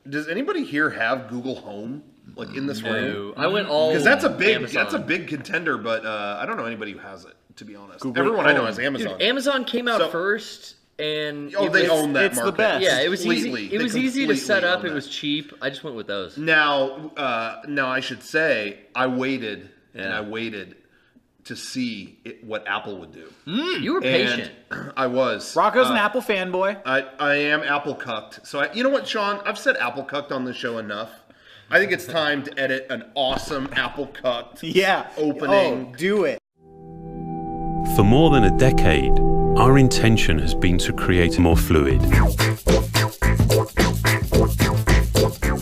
Does anybody here have Google Home? Like in this room? I went all because that's a big Amazon. contender, but I don't know anybody who has it. To be honest, Google everyone I know Home. has Amazon. Dude, Amazon came out So- first, and they own that it's the market. best. Yeah, it was Completely. easy. It They was easy to set completely up. own It that. was cheap. I just went with those. Now I should say I waited and Yeah. I waited to see what Apple would do. You were patient. And I was. Rocco's an Apple fanboy. I am Apple cucked. So you know what, Sean? I've said Apple cucked on this show enough. I think it's time to edit an awesome Apple cucked opening. Oh, do it. For more than a decade, our intention has been to create more fluid.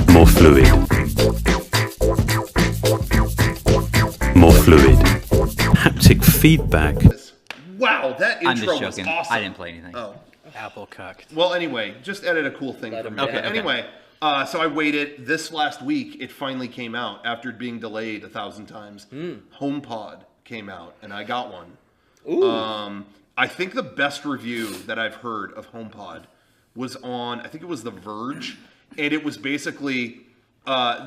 More fluid. More fluid. Haptic feedback. Wow, that I'm intro just was joking. awesome. I didn't play anything. Oh. Apple cucked. Well, anyway, just edit a cool thing for me. Okay, okay. Anyway, so I waited. This last week, it finally came out after it being delayed 1,000 times. HomePod came out, and I got one. Ooh. I think the best review that I've heard of HomePod was on, I think it was The Verge, and it was basically,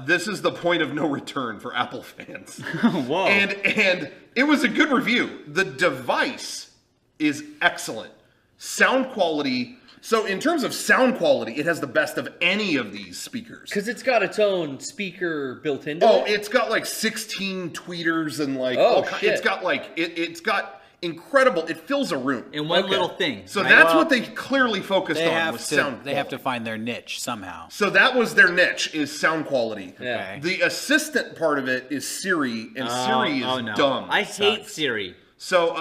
this is the point of no return for Apple fans. Whoa. And it was a good review. The device is excellent. Sound quality. So in terms of sound quality, it has the best of any of these speakers. Because it's got its own speaker built into Oh, it. it's got like 16 tweeters and like shit. it's got like it's got incredible. It fills a room. In one Okay. little thing. So right? that's what they clearly focused They on have was to. sound. They have to quality. find their niche somehow. So that was their niche is sound quality. Yeah. Okay. The assistant part of it is Siri, and Siri is dumb. I hate Siri. So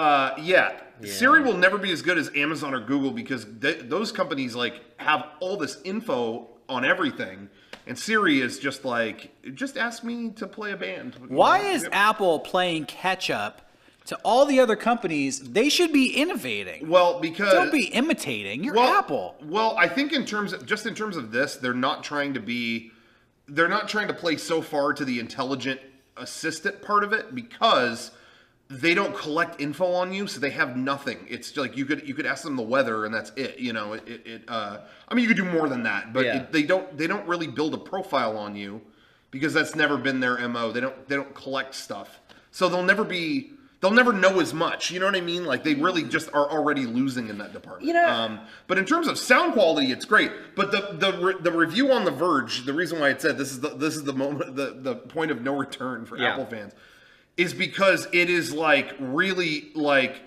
Siri will never be as good as Amazon or Google because those companies like have all this info on everything, and Siri is just like, just ask me to play a band. Why is Apple playing catch up to all the other companies? They should be innovating. Well, because Don't be imitating. You're Apple. Well, I think in terms of this, they're not trying to play so far to the intelligent assistant part of it because they don't collect info on you, so they have nothing. It's like you could ask them the weather and that's it. You know, I mean, you could do more than that, but they don't really build a profile on you because that's never been their MO. They don't collect stuff, so they'll never know as much. You know what I mean? Like they really just are already losing in that department. You know, but in terms of sound quality, it's great. But the review on The Verge, the reason why it said this is the moment, the point of no return for Apple fans, is because it is like really like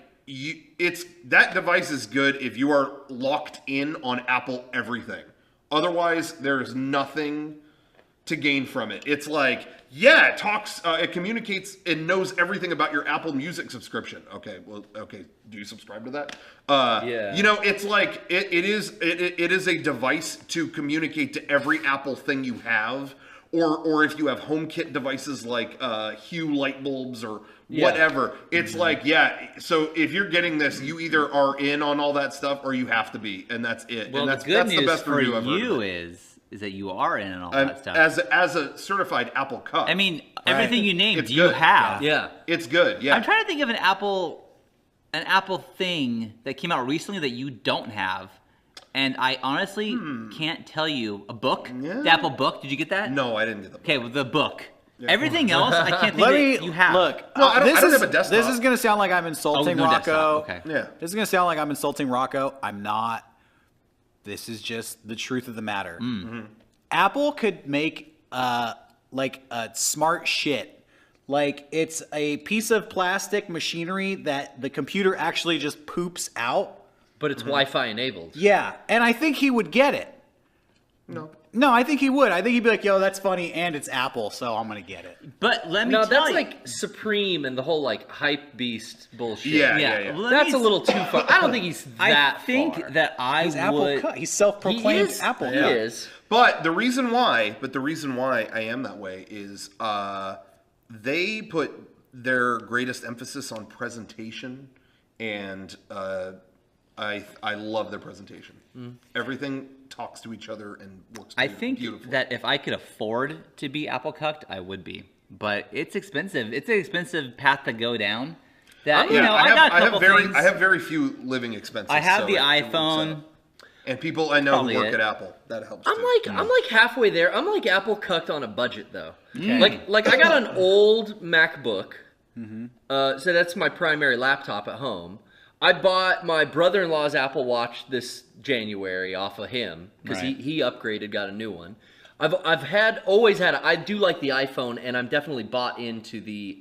that device is good if you are locked in on Apple everything. Otherwise, there's nothing to gain from it. It's like, it talks, it communicates, and knows everything about your Apple Music subscription. Okay, do you subscribe to that? You know, it's like it is a device to communicate to every Apple thing you have, or if you have HomeKit devices like Hue light bulbs or whatever. It's like, so if you're getting this, you either are in on all that stuff or you have to be, and that's it. Well, and that's the good the news best for review I've heard you of it. is that you are in and all that stuff. As a certified Apple cup. I mean, everything you named, It's you good. have. Yeah. It's good, yeah. I'm trying to think of an Apple thing that came out recently that you don't have. And I honestly can't tell you. A book? Yeah. The Apple book? Did you get that? No, I didn't get the book. Okay, well, the book. Everything else, I can't think Let that me you have. look. No, I don't have a desktop. This is gonna sound like I'm insulting no Rocco. desktop, okay. Yeah. This is gonna sound like I'm insulting Rocco. I'm not. This is just the truth of the matter. Apple could make like a smart shit. Like it's a piece of plastic machinery that the computer actually just poops out. But it's Wi-Fi enabled. Yeah, and I think he would get it. No, I think he would. I think he'd be like, yo, that's funny, and it's Apple, so I'm going to get it. But let me No, tell that's you. like Supreme and the whole like hype beast bullshit. Yeah. Well, let That's me- a little too far. I don't think he's that I think far. that I He's would. Apple cut. He's self-proclaimed He is. Apple He cut. is. But the reason why I am that way is they put their greatest emphasis on presentation, and I love their presentation. Everything talks to each other and works. I think beautifully. that if I could afford to be Apple cucked, I would be. But it's expensive. It's an expensive path to go down. That I got a couple things. I have very few living expenses. I have so the it works iPhone. out. And people I know Probably who work it. at Apple, that helps. I'm too. like halfway there. I'm like Apple cucked on a budget though. Okay. Like I got an old MacBook. So that's my primary laptop at home. I bought my brother-in-law's Apple Watch this January off of him because Right. he upgraded, got a new one. I do like the iPhone, and I'm definitely bought into the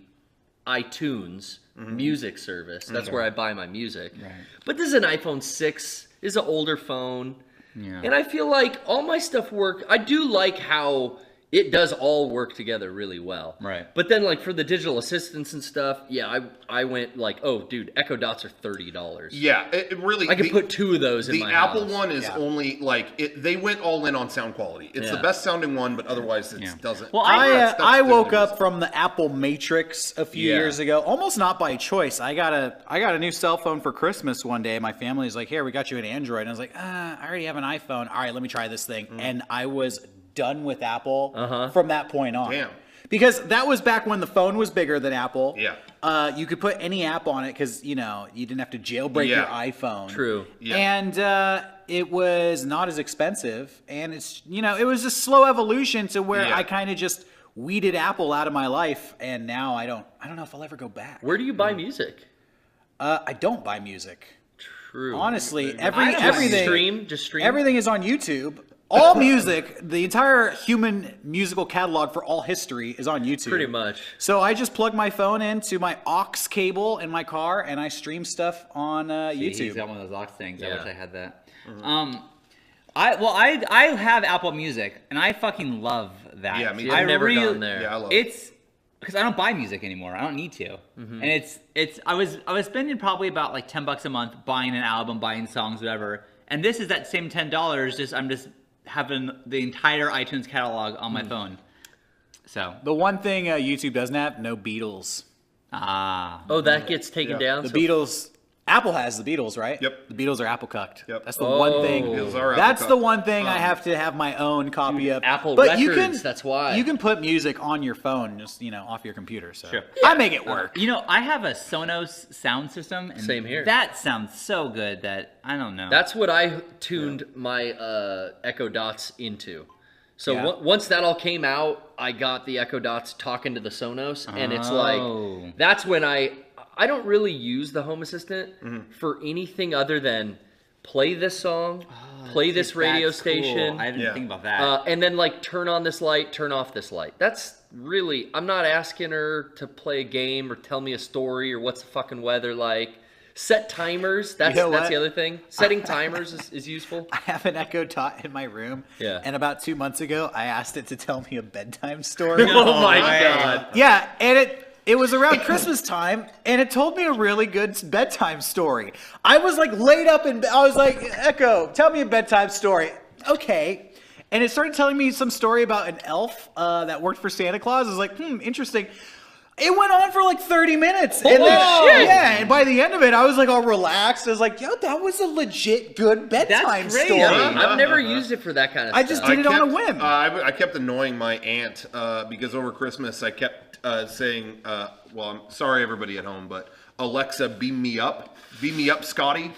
iTunes music service. That's where I buy my music. Right. But this is an iPhone 6. This is an older phone. Yeah. And I feel like all my stuff work. I do like how it does all work together really well. Right. But then, like, for the digital assistants and stuff, yeah, I went like, oh, dude, Echo Dots are $30. Yeah, it really. I could put 2 of those in The my Apple house. one is only like they went all in on sound quality. It's the Yeah. best sounding one, but otherwise it doesn't. Well, I the woke difference. up from the Apple Matrix a few Yeah. years ago, almost not by choice. I got a new cell phone for Christmas one day. My family's like, "Here, we got you an Android." And I was like, "I already have an iPhone. All right, let me try this thing." And I was done with Apple from that point on. Damn. Because that was back when the phone was bigger than Apple. Yeah. You could put any app on it because, you didn't have to jailbreak your iPhone. True. Yeah. And it was not as expensive. And it's, it was a slow evolution to where Yeah. I kind of just weeded Apple out of my life. And now I don't know if I'll ever go back. Where do you buy music? I don't buy music. True. Honestly, Just stream. everything is on YouTube. All music, the entire human musical catalog for all history is on YouTube. Pretty much. So I just plug my phone into my aux cable in my car, and I stream stuff on YouTube. He's got one of those aux things. I Yeah. wish I had that. I have Apple Music, and I fucking love that. Yeah, me too. I've never gone there. Yeah, I love it. It's because I don't buy music anymore. I don't need to, and it's I was spending probably about like $10 a month buying an album, buying songs, whatever. And this is that same $10. I'm just having the entire iTunes catalog on my phone. So The one thing YouTube doesn't have, no Beatles. Oh, that gets taken down? The So- Beatles, Apple has the Beatles, right? Yep. The Beatles are Apple cucked. Yep. That's the one thing. Beatles are That's Apple the cucked. one thing I have to have my own copy of. Apple but you can, Records, that's why. You can put music on your phone, just off your computer. So Sure. I make it work. I have a Sonos sound system. And Same here. That sounds so good that I don't know. That's what I tuned my Echo Dots into. So Yeah. once that all came out, I got the Echo Dots talking to the Sonos, and it's like that's when I don't really use the Home Assistant for anything other than play this song, play this radio That's cool. station, I didn't think about that. and then like turn on this light, turn off this light. That's really, I'm not asking her to play a game or tell me a story or what's the fucking weather like. Set timers. That's You know that's what? the other thing. Setting timers is useful. I have an Echo Dot in my room. Yeah. And about 2 months ago, I asked it to tell me a bedtime story. Oh my god. Yeah, and it was around Christmas time, and it told me a really good bedtime story. I was like laid up in bed. I was like, Echo, tell me a bedtime story. Okay. And it started telling me some story about an elf that worked for Santa Claus. I was like, interesting. It went on for like 30 minutes. And Holy shit. Yeah, and by the end of it, I was like all relaxed. I was like, yo, that was a legit good bedtime crazy. story. I've never used it for that kind of I stuff. just did it on a whim. I kept annoying my aunt because over Christmas I kept saying, well, I'm sorry everybody at home, but Alexa, beam me up, Scotty.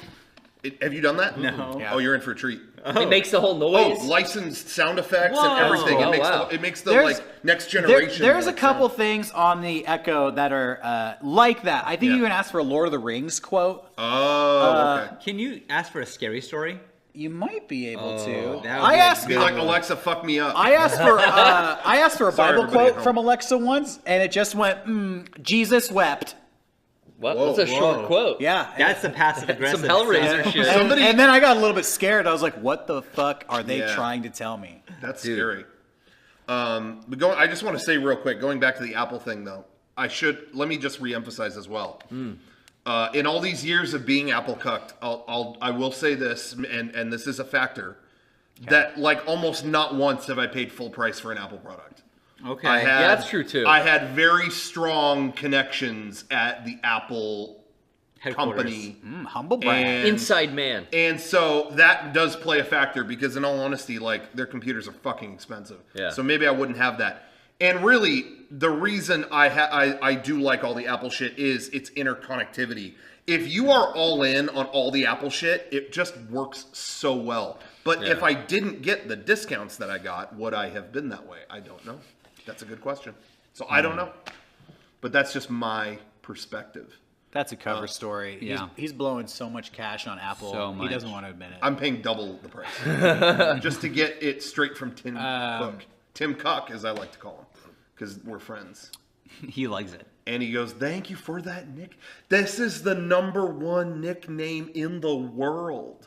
Have you done that? No. Yeah. Oh, you're in for a treat. It makes the whole Oh, noise. licensed sound effects Whoa. and everything. Oh, It makes wow. it makes the There's- next generation. There's a like, couple sound. things on the Echo that are like that. I think Yeah. you can ask for a Lord of the Rings quote. Oh, okay. Can you ask for a scary story? You might be able to. that would I be asked. Be like Alexa, fuck me up. I asked for a Sorry, Bible everybody at quote home. from Alexa once, and it just went, Jesus wept. What? Whoa, That's a short whoa. quote. Yeah. That's the passive aggressive. Some Hellraiser stuff. shit. And, and then I got a little bit scared. I was like, what the fuck are they Yeah. trying to tell me? That's scary. But I just want to say real quick, going back to the Apple thing though, let me just reemphasize as well. In all these years of being Apple cucked, I will say this, and this is a factor, that like almost not once have I paid full price for an Apple product. Okay. Yeah, that's true, too. I had very strong connections at the Apple Headquarters. company. Humble brag. And- Inside man. And so that does play a factor because, in all honesty, like their computers are fucking expensive. Yeah. So maybe I wouldn't have that. And really, the reason I do like all the Apple shit is its interconnectivity. If you are all in on all the Apple shit, it just works so well. But if I didn't get the discounts that I got, would I have been that way? I don't know. That's a good question. So I don't know. But that's just my perspective. That's a cover story. Yeah. He's blowing so much cash on Apple. So much. He doesn't want to admit it. I'm paying double the price just to get it straight from Tim Cook. Tim Cuck, as I like to call him, because we're friends. He likes it. And he goes, thank you for that, Nick. This is the #1 nickname in the world.